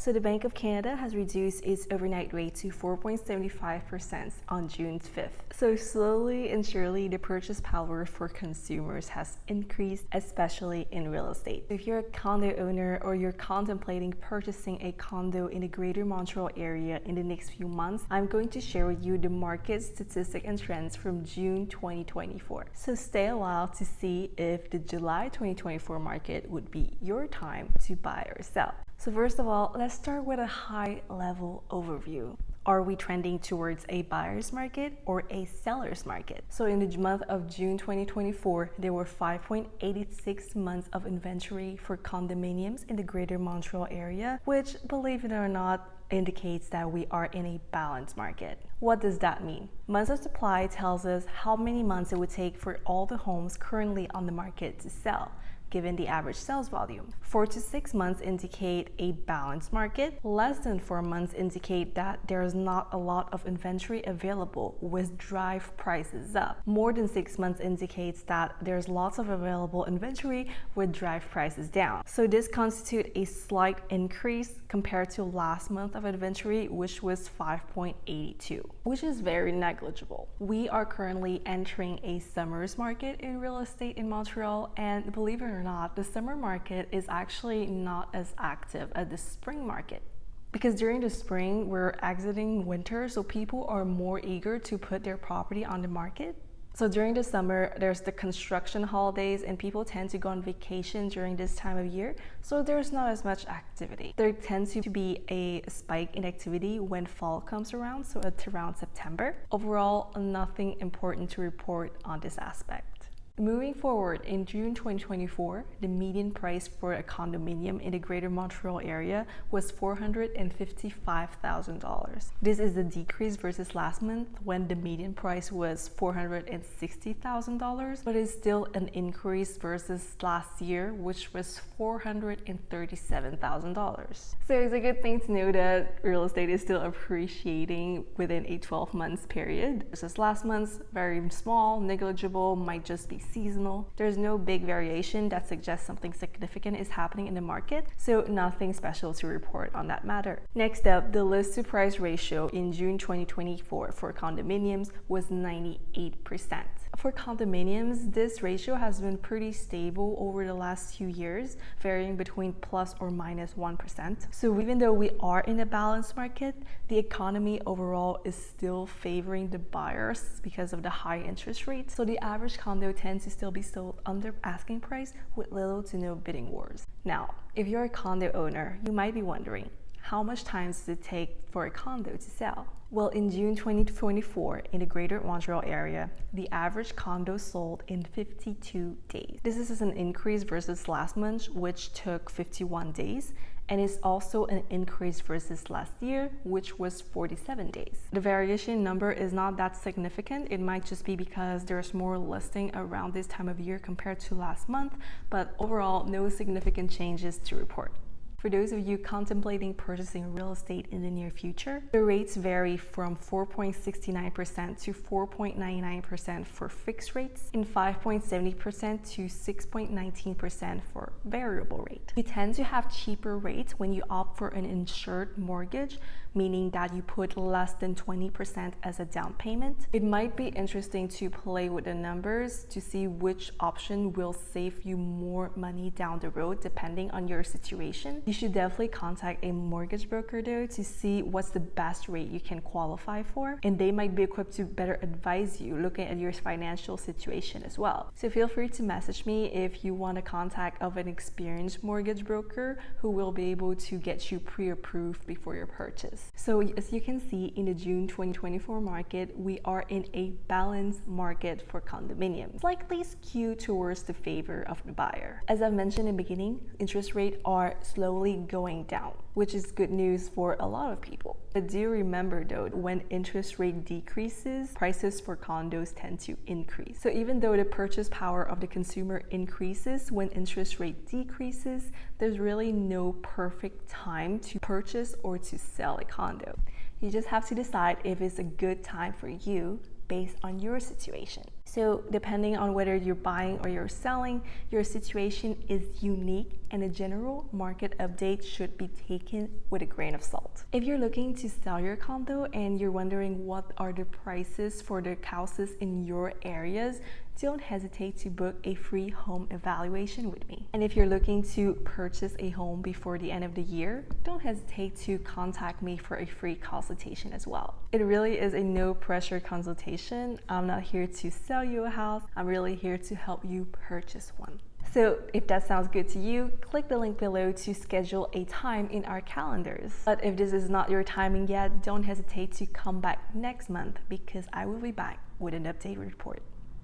So the Bank of Canada has reduced its overnight rate to 4.75% on June 5th. So slowly and surely, the purchase power for consumers has increased, especially in real estate. If you're a condo owner or you're contemplating purchasing a condo in the Greater Montreal area in the next few months, I'm going to share with you the market statistics and trends from June 2024. So stay a while to see if the July 2024 market would be your time to buy or sell. So first of all, let's start with a high-level overview. Are we trending towards a buyer's market or a seller's market? So in the month of June 2024, there were 5.86 months of inventory for condominiums in the Greater Montreal area, which, believe it or not, indicates that we are in a balanced market. What does that mean? Months of supply tells us how many months it would take for all the homes currently on the market to sell, given the average sales volume. 4 to 6 months indicate a balanced market. Less than 4 months indicate that there is not a lot of inventory available, which drive prices up. More than 6 months indicates that there's lots of available inventory, which drive prices down. So this constitutes a slight increase compared to last month of inventory, which was 5.82, which is very negligible. We are currently entering a summer's market in real estate in Montreal, and believe it or not, the summer market is actually not as active as the spring market. Because during the spring, we're exiting winter, so people are more eager to put their property on the market. So during the summer, there's the construction holidays and people tend to go on vacation during this time of year, so there's not as much activity. There tends to be a spike in activity when fall comes around, so it's around September. Overall, nothing important to report on this aspect. Moving forward, in June 2024, the median price for a condominium in the Greater Montreal area was $455,000. This is a decrease versus last month when the median price was $460,000, but it's still an increase versus last year, which was $437,000. So it's a good thing to know that real estate is still appreciating within a 12 months period. Versus last month's, very small, negligible, might just be seasonal. There's no big variation that suggests something significant is happening in the market, so nothing special to report on that matter. Next up, the list to price ratio in June 2024 for condominiums was 98%. For condominiums, this ratio has been pretty stable over the last few years, varying between plus or minus 1%. So even though we are in a balanced market, the economy overall is still favoring the buyers because of the high interest rates. So the average condo tends to still be sold under asking price with little to no bidding wars. Now, if you're a condo owner, you might be wondering, how much time does it take for a condo to sell? Well, in June 2024, in the Greater Montreal area, the average condo sold in 52 days. This is an increase versus last month, which took 51 days, and it's also an increase versus last year, which was 47 days. The variation number is not that significant. It might just be because there's more listing around this time of year compared to last month, but overall, no significant changes to report. For those of you contemplating purchasing real estate in the near future, the rates vary from 4.69% to 4.99% for fixed rates and 5.70% to 6.19% for variable rate. You tend to have cheaper rates when you opt for an insured mortgage, meaning that you put less than 20% as a down payment. It might be interesting to play with the numbers to see which option will save you more money down the road depending on your situation. You should definitely contact a mortgage broker though to see what's the best rate you can qualify for, and they might be equipped to better advise you looking at your financial situation as well. So feel free to message me if you want a contact of an experienced mortgage broker who will be able to get you pre-approved before your purchase. So as you can see, in the June 2024 market, we are in a balanced market for condominiums, slightly skewed towards the favor of the buyer. As I mentioned in the beginning, interest rates are slowly going down, which is good news for a lot of people. But do remember though, when interest rate decreases, prices for condos tend to increase. So even though the purchase power of the consumer increases when interest rate decreases, there's really no perfect time to purchase or to sell a condo. You just have to decide if it's a good time for you based on your situation. So depending on whether you're buying or you're selling, your situation is unique and a general market update should be taken with a grain of salt. If you're looking to sell your condo and you're wondering what are the prices for the houses in your areas, don't hesitate to book a free home evaluation with me. And if you're looking to purchase a home before the end of the year, don't hesitate to contact me for a free consultation as well. It really is a no pressure consultation. I'm not here to sell you a house. I'm really here to help you purchase one. So if that sounds good to you, click the link below to schedule a time in our calendars. But if this is not your timing yet, don't hesitate to come back next month because I will be back with an update report.